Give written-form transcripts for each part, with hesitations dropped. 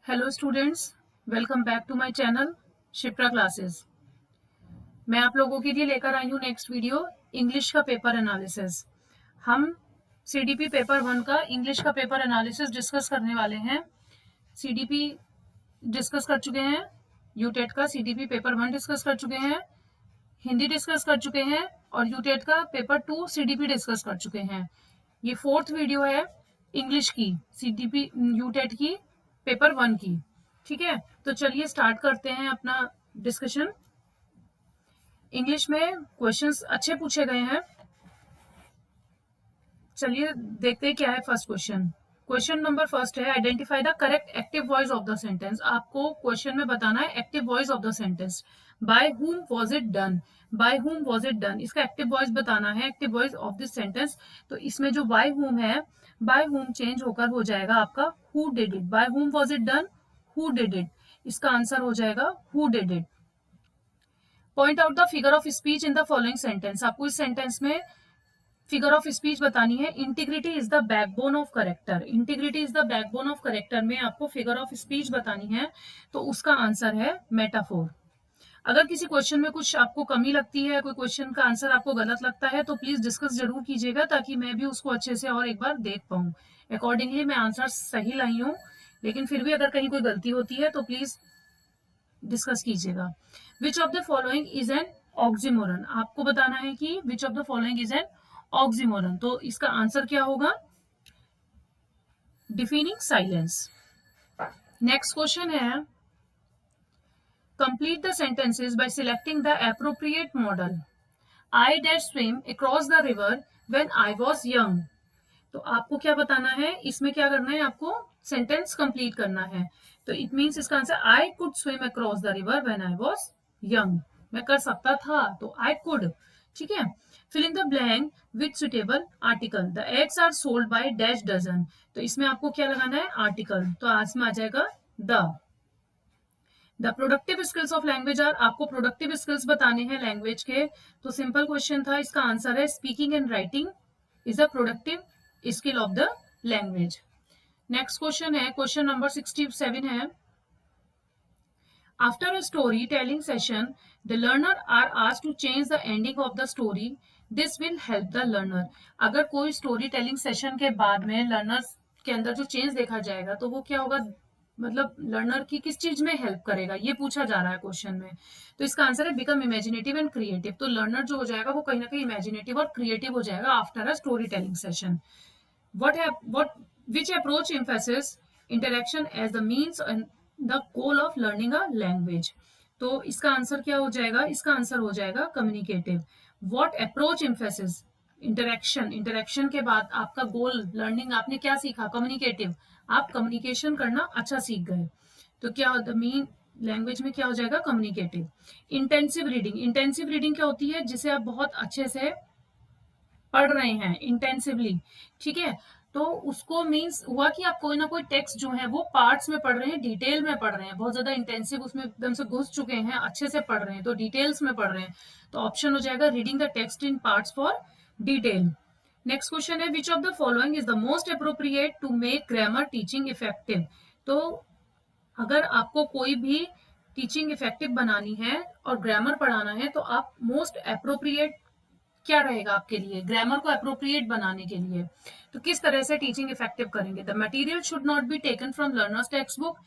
Hello students, welcome back to my channel Shipra classes. मैं आप लोगों के लिए लेकर आई हूँ नेक्स्ट वीडियो इंग्लिश का पेपर एनालिसिस। हम सीडीपी पेपर 1 का इंग्लिश का पेपर एनालिसिस डिस्कस करने वाले हैं। सीडीपी डिस्कस कर चुके हैं, यूटेट का सीडीपी पेपर 1 डिस्कस कर चुके हैं, हिंदी डिस्कस कर चुके हैं और यूटेट का पेपर 2 सीडीपी डिस्कस कर चुके हैं। ये 4th वीडियो है इंग्लिश की, सीडीपी यूटेट की पेपर 1 की। ठीक है, तो चलिए स्टार्ट करते हैं अपना डिस्कशन। इंग्लिश में क्वेश्चंस अच्छे पूछे गए हैं। चलिए देखते हैं क्या है first question. Question number first है, identify the correct active voice of the sentence. आपको क्वेश्चन में बताना है active voice of the sentence. By whom was it done, by whom was it done, इसका एक्टिव वॉइस बताना है, active voice of this sentence. तो इसमें जो बाय हुम है, बाय हुम चेंज होकर हो जाएगा आपका who did it. Bye whom was it done, who did it, इसका आंसर हो जाएगा who did it. Point out the figure of speech in the following sentence. आपको इस सेंटेंस में फिगर ऑफ स्पीच बतानी है। Integrity is the backbone of character, integrity is the backbone of character में आपको फिगर ऑफ स्पीच बतानी है, तो उसका आंसर है मेटाफोर। अगर किसी क्वेश्चन में कुछ आपको कमी लगती है, कोई क्वेश्चन का आंसर आपको गलत लगता है, तो प्लीज डिस्कस जरूर कीजिएगा ताकि मैं भी उसको अच्छे से और एक बार देख पाऊं। अकॉर्डिंगली मैं आंसर सही लाई हूं, लेकिन फिर भी अगर कहीं कोई गलती होती है तो प्लीज डिस्कस कीजिएगा। विच of the following is an oxymoron, आपको बताना है कि विच of the following is an oxymoron, तो इसका आंसर क्या होगा? डिफिनिंग साइलेंस। नेक्स्ट क्वेश्चन है, complete the sentences bye selecting the appropriate model. I dash swim across the river when I was young. तो आपको क्या बताना है, इसमें क्या करना है, आपको सेंटेंस कंप्लीट करना है। तो इट मींस इसका answer I could swim across the river when I was young, मैं कर सकता था, तो आई कुड। ठीक है, fill in the blank with suitable article. The eggs are sold by dash dozen, तो इसमें आपको क्या लगाना है, आर्टिकल, तो इसमें आ जाएगा the productive skills of language are, आपको प्रोडक्टिव स्किल्स बताने हैं लैंग्वेज के, तो सिंपल क्वेश्चन था, इसका आंसर है speaking and writing is a productive skill of the language. Next question है, क्वेश्चन नंबर 67 है, after a story telling session the learner are asked to change the ending of the story, this will help the learner. अगर कोई story telling session के बाद में learners के अंदर जो चेंज देखा जाएगा, तो वो क्या होगा, मतलब लर्नर की किस चीज में हेल्प करेगा, ये पूछा जा रहा है क्वेश्चन में। तो इसका आंसर है बिकम इमेजिनेटिव एंड क्रिएटिव। तो लर्नर जो हो जाएगा वो कहीं ना कहीं इमेजिनेटिव और क्रिएटिव हो जाएगा after a story telling session. what which approach emphasizes interaction as the means and the goal of learning a language। तो इसका आंसर क्या हो जाएगा, इसका आंसर हो जाएगा communicative. what approach emphasizes interaction, interaction के बाद आपका गोल लर्निंग, आपने क्या सीखा, कम्युनिकेटिव, आप कम्युनिकेशन करना अच्छा सीख गए, तो क्या द मीन लैंग्वेज में क्या हो जाएगा, communicative. Intensive reading, intensive reading क्या होती है, जिसे आप बहुत अच्छे से पढ़ रहे हैं इंटेंसिवली। ठीक है, तो उसको मीन्स हुआ कि आप कोई ना कोई टेक्स्ट जो है वो पार्ट्स में पढ़ रहे हैं, डिटेल में पढ़ रहे हैं, बहुत ज्यादा इंटेंसिव उसमें एकदम से घुस चुके हैं, अच्छे से पढ़ रहे हैं, तो डिटेल्स में पढ़ रहे हैं, तो ऑप्शन हो जाएगा reading the text in parts for detail. Next question है, which of the following is the most appropriate to make grammar teaching effective. तो अगर आपको कोई भी टीचिंग इफेक्टिव बनानी है और ग्रामर पढ़ाना है, तो आप मोस्ट अप्रोप्रिएट क्या रहेगा आपके लिए, ग्रामर को अप्रोप्रिएट बनाने के लिए, तो किस तरह से टीचिंग इफेक्टिव करेंगे। The material should not be taken from learners text book,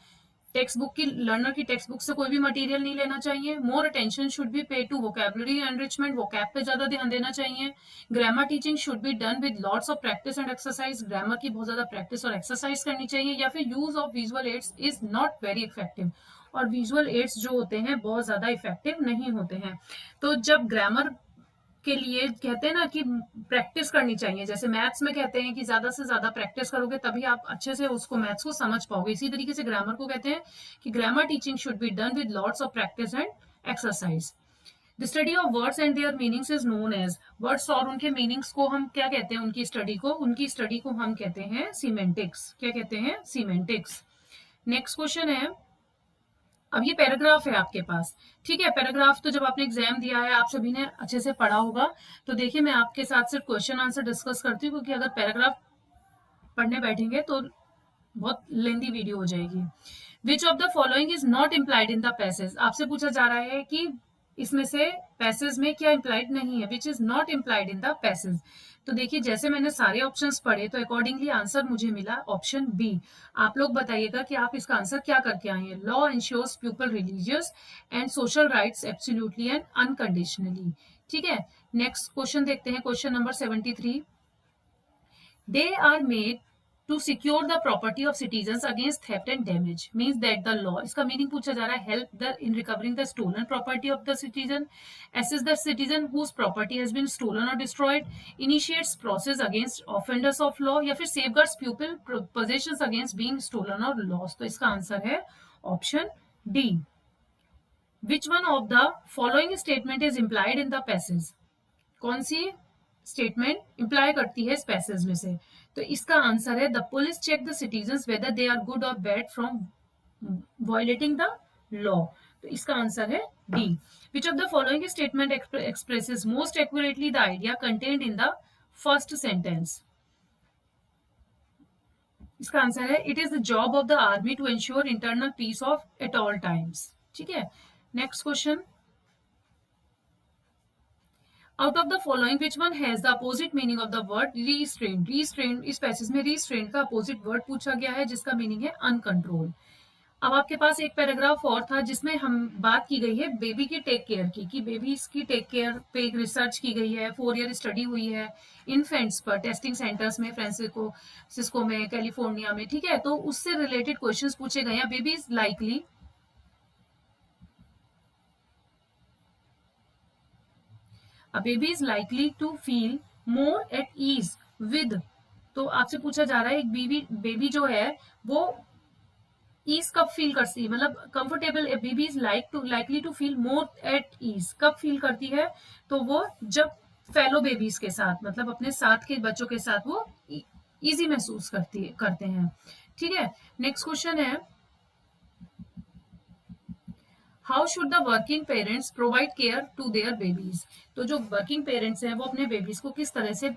text book की, लर्नर की टेक्स्ट बुक से कोई भी मटेरियल नहीं लेना चाहिए। मोर अटेंशन शुड बी पे टू वोकैबुलरी एनरिचमेंट, वोकैब पे ज्यादा ध्यान देना चाहिए। Grammar teaching should be done with lots of practice and exercise, grammar की बहुत ज्यादा प्रैक्टिस और एक्सरसाइज करनी चाहिए। या फिर use of visual aids is not very effective, और विजुअल एड्स जो होते हैं बहुत ज्यादा इफेक्टिव नहीं होते हैं। तो जब ग्रामर के लिए कहते हैं ना कि प्रैक्टिस करनी चाहिए, जैसे मैथ्स में कहते हैं कि ज्यादा से ज्यादा प्रैक्टिस करोगे तभी आप अच्छे से उसको मैथ्स को समझ पाओगे, इसी तरीके से ग्रामर को कहते हैं कि grammar teaching should be done with lots of practice and exercise. The study of words and their meanings is known as, words और उनके मीनिंग्स को हम क्या कहते हैं, उनकी स्टडी को हम कहते हैं सीमेंटिक्स। क्या कहते हैं, सीमेंटिक्स। नेक्स्ट क्वेश्चन है, अब ये पैराग्राफ है आपके पास। ठीक है, पैराग्राफ तो जब आपने एग्जाम दिया है आप सभी ने अच्छे से पढ़ा होगा, तो देखिए मैं आपके साथ सिर्फ क्वेश्चन आंसर डिस्कस करती हूँ, क्योंकि अगर पैराग्राफ पढ़ने बैठेंगे तो बहुत लेंदी वीडियो हो जाएगी। विच of the following is not implied in the passage, आपसे पूछा जा रहा है कि इसमें से पैसेज में क्या इम्प्लाइड नहीं है, which is not implied in the passage. तो देखिए जैसे मैंने सारे ऑप्शंस पढ़े तो अकॉर्डिंगली आंसर मुझे मिला ऑप्शन बी। आप लोग बताइएगा कि आप इसका आंसर क्या करके आए हैं। Law ensures people religious and social rights absolutely and unconditionally. ठीक है, नेक्स्ट क्वेश्चन देखते हैं, question number 73। They are made to secure the property of citizens against theft and damage, means that the law, इसका meaning पूछा जा रहा है, help the in recovering the stolen property of the citizen, assist the citizen whose property has been stolen or destroyed, initiates process against offenders of law, या फिर safeguards pupil possessions against being stolen or lost। तो इसका answer है option D. Which one of the following statement is implied in the passage? कौन सी statement imply करती है इस passage में से? तो इसका आंसर है the police check the citizens whether they are good और bad from violating the law. तो इसका आंसर है D. Which of the following statement expresses most accurately the idea contained in the first sentence? इसका answer है it is the job of the army to ensure internal peace of at all times. ठीक है, next question. Out of the following which one has the opposite meaning of the word रीस्ट्रेन? रीस्ट्रेन, इस passage में रीस्ट्रेन का opposite word पूछा गया है जिसका meaning है अनकंट्रोल। अब आपके पास एक पैराग्राफ और था जिसमें हम बात की गई है बेबी की टेक केयर की, कि बेबीज की टेक केयर पे एक रिसर्च की गई है, 4 ईयर स्टडी हुई है इन्फेंट्स पर टेस्टिंग सेंटर्स में, फ्रांसिस्को में, कैलिफोर्निया में। ठीक है, तो उससे रिलेटेड क्वेश्चंस पूछे गए हैं। Baby is likely, A baby is likely to feel more at ease with, तो आपसे पूछा जा रहा है एक बेबी जो है वो ईज कब फील करती है, मतलब comfortable, baby is likely to feel more at ease कब फील करती है? तो वो जब फेलो बेबीज के साथ, मतलब अपने साथ के बच्चों के साथ वो इजी महसूस करते हैं। ठीक है, नेक्स्ट क्वेश्चन है how should the working parents provide care to their babies? तो जो वर्किंग पेरेंट्स हैं वो अपने बेबीज को किस तरह से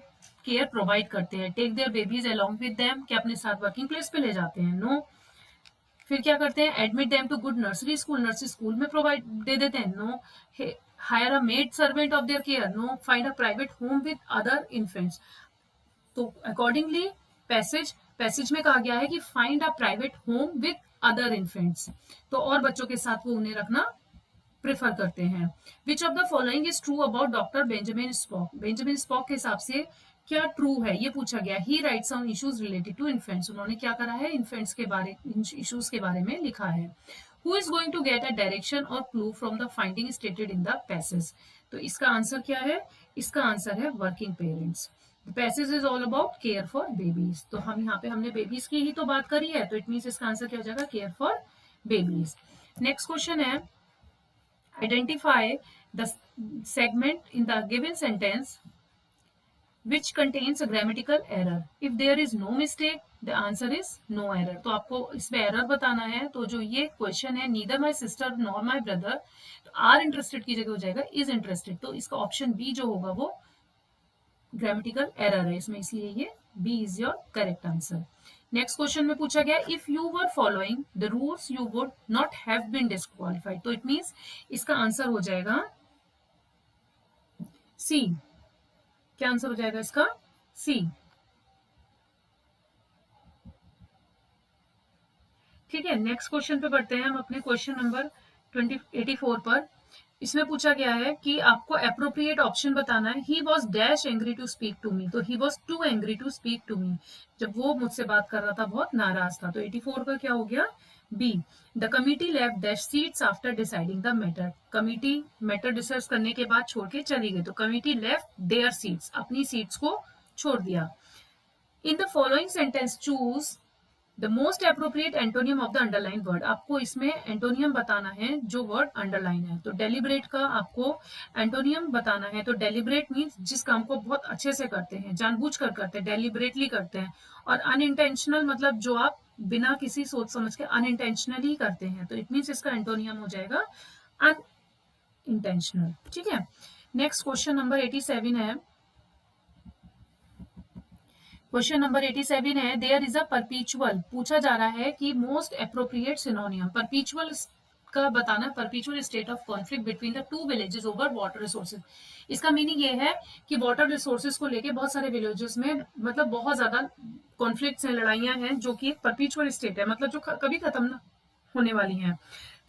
केयर प्रोवाइड करते हैं? Take their babies along with them, क्या अपने साथ वर्किंग प्लेस पे ले जाते हैं? नो। फिर क्या करते हैं? Admit them to good nursery school में प्रोवाइड दे देते हैं? No. Hire a maid servant of their care? No. Find a private home with other infants? तो अकॉर्डिंगली पैसेज में कहा गया है कि find a private home with other infants, तो और बच्चों के साथ वो उन्हें रखना प्रेफर करते हैं। Which of the following is true about doctor Benjamin Spock? Benjamin Spock के हिसाब से क्या ट्रू है, ये पूछा गया। He writes on issues related to infants, उन्होंने क्या करा है? इन्फेंट्स के बारे, इश्यूज के बारे में लिखा है। Who is going to get a direction और clue from the finding stated in the passage? तो इसका आंसर क्या है? इसका आंसर है working parents. Passage is all about care for babies, तो हम यहाँ पे हमने बेबीज की ही तो बात करी है, तो इट मीन्स इसका आंसर क्या हो जाएगा? Care for babies. Next question है identify the segment in the given sentence which contains a grammatical error. If there is no mistake, the answer is no error. तो आपको इसमें एरर बताना है। तो जो ये क्वेश्चन है neither my sister nor my brother, तो आर इंटरेस्टेड की जगह हो जाएगा इज इंटरेस्टेड, तो इसका ऑप्शन बी जो होगा वो ग्रामेटिकल एरर है इसमें, इसलिए ये B is your correct answer. Next question में पूछा गया if you were following the rules you would not have been disqualified, तो इट मींस इसका आंसर हो जाएगा सी। क्या आंसर हो जाएगा इसका? सी। ठीक है, नेक्स्ट क्वेश्चन पे बढ़ते हैं हम अपने क्वेश्चन नंबर 84 पर। इसमें पूछा गया है कि आपको अप्रोप्रिएट ऑप्शन बताना है। He was dash angry to speak to me, तो he was too angry to speak to me, जब वो मुझसे बात कर रहा था बहुत नाराज था। तो 84 का क्या हो गया? B. The committee left dash seats after deciding the matter, committee matter discuss करने के बाद छोड़ के चली गई, तो कमिटी लेफ्ट देयर सीट्स, अपनी सीट्स को छोड़ दिया। In the following sentence choose the most appropriate antonym of the underline word, आपको इसमें एंटोनियम बताना है जो वर्ड अंडरलाइन है। तो डेलिब्रेट का आपको एंटोनियम बताना है। तो डेलिब्रेट मीन्स जिस काम को बहुत अच्छे से करते हैं, जानबूझकर करते हैं, डेलिब्रेटली करते हैं। और अनइंटेंशनल मतलब जो आप बिना किसी सोच समझ के अनइंटेंशनली करते हैं, तो इट मीन्स इसका एंटोनियम हो जाएगा अनइंटेंशनल। ठीक है, नेक्स्ट क्वेश्चन नंबर 87 है क्वेश्चन नंबर 87 है, देयर इज अ परपीचुअल, पूछा जा रहा है कि मोस्ट अप्रोप्रिएट सिनोनियम, परपीचुअल का बताना, परपीचुअल state of conflict between the two villages over water resources. इसका मीनिंग ये है कि वाटर रिसोर्सेज को लेके बहुत सारे विलेजेस में मतलब बहुत ज्यादा कॉन्फ्लिक्ट्स हैं, लड़ाइयां हैं, जो कि एक परपीचुअल स्टेट है, मतलब जो कभी खत्म ना होने वाली हैं।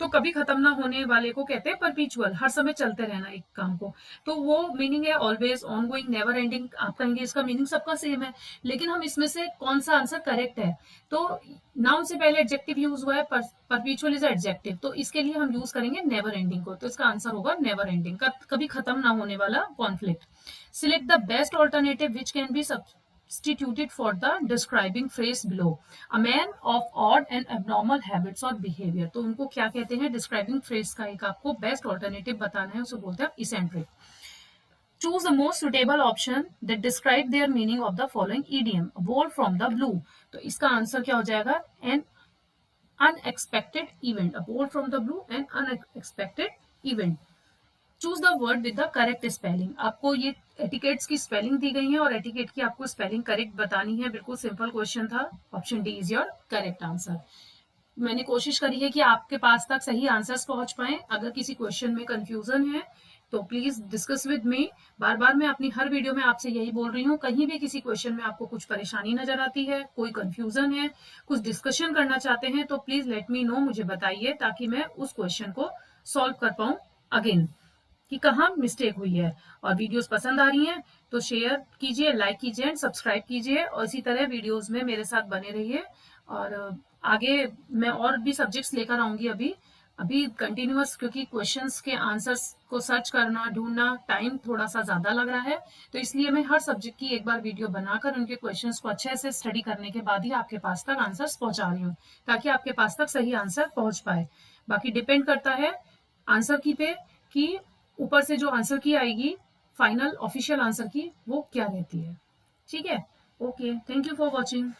तो कभी खत्म ना होने वाले को कहते हैं परपीचुअल, हर समय चलते रहना एक काम को। तो वो मीनिंग है always, on going, never ending. आप कहेंगे इसका मीनिंग सबका सेम है, लेकिन हम इसमें से कौन सा आंसर करेक्ट है? तो नाउन से पहले एडजेक्टिव यूज हुआ है, परपीचुअल इज एडजेक्टिव, तो इसके लिए हम यूज करेंगे नेवर एंडिंग को। तो इसका आंसर होगा नेवर एंडिंग, कभी खत्म ना होने वाला conflict. Select the best alternative which can be substituted for the describing phrase below. A man of odd and abnormal habits or behavior, तो उनको क्या कहते हैं? डिस्क्राइबिंग फ्रेज का एक आपको बेस्ट ऑल्टरनेटिव बताना है, उसे बोलते हैं eccentric. Choose the most suitable option that describe their meaning of the following idiom, bold from the blue. तो इसका आंसर क्या हो जाएगा? An unexpected event, a bold from the blue and unexpected event. Choose the word with the correct spelling, आपको ये etiquettes की spelling दी गई है और एटिकेट की आपको स्पेलिंग करेक्ट बतानी है। बिल्कुल सिंपल क्वेश्चन था। Option D is your correct answer. मैंने कोशिश करी है कि आपके पास तक सही आंसर्स पहुंच पाए। अगर किसी क्वेश्चन में कंफ्यूजन है तो प्लीज डिस्कस विद मी। बार बार मैं अपनी हर वीडियो में आपसे यही बोल रही हूँ, कहीं भी किसी क्वेश्चन में आपको कुछ परेशानी नजर आती है, कोई कंफ्यूजन है, कुछ डिस्कशन करना चाहते हैं, तो प्लीज लेट मी नो, मुझे बताइए, ताकि मैं उस क्वेश्चन को सॉल्व कर पाऊँ अगेन, कि कहाँ मिस्टेक हुई है। और वीडियोस पसंद आ रही हैं तो शेयर कीजिए, लाइक कीजिए एंड सब्सक्राइब कीजिए, और इसी तरह वीडियोस में मेरे साथ बने रहिए। और आगे मैं और भी सब्जेक्ट्स लेकर आऊंगी। अभी अभी कंटिन्यूअस, क्योंकि क्वेश्चंस के आंसर्स को सर्च करना, ढूंढना, टाइम थोड़ा सा ज़्यादा लग रहा है, तो इसलिए मैं हर सब्जेक्ट की एक बार वीडियो बनाकर उनके क्वेश्चंस को अच्छे से स्टडी करने के बाद ही आपके पास तक आंसर्स पहुंचा रही हूँ, ताकि आपके पास तक सही आंसर पहुंच पाए। बाकी डिपेंड करता है आंसर की पे कि ऊपर से जो आंसर की आएगी फाइनल ऑफिशियल आंसर की, वो क्या रहती है। ठीक है, okay, thank you for watching.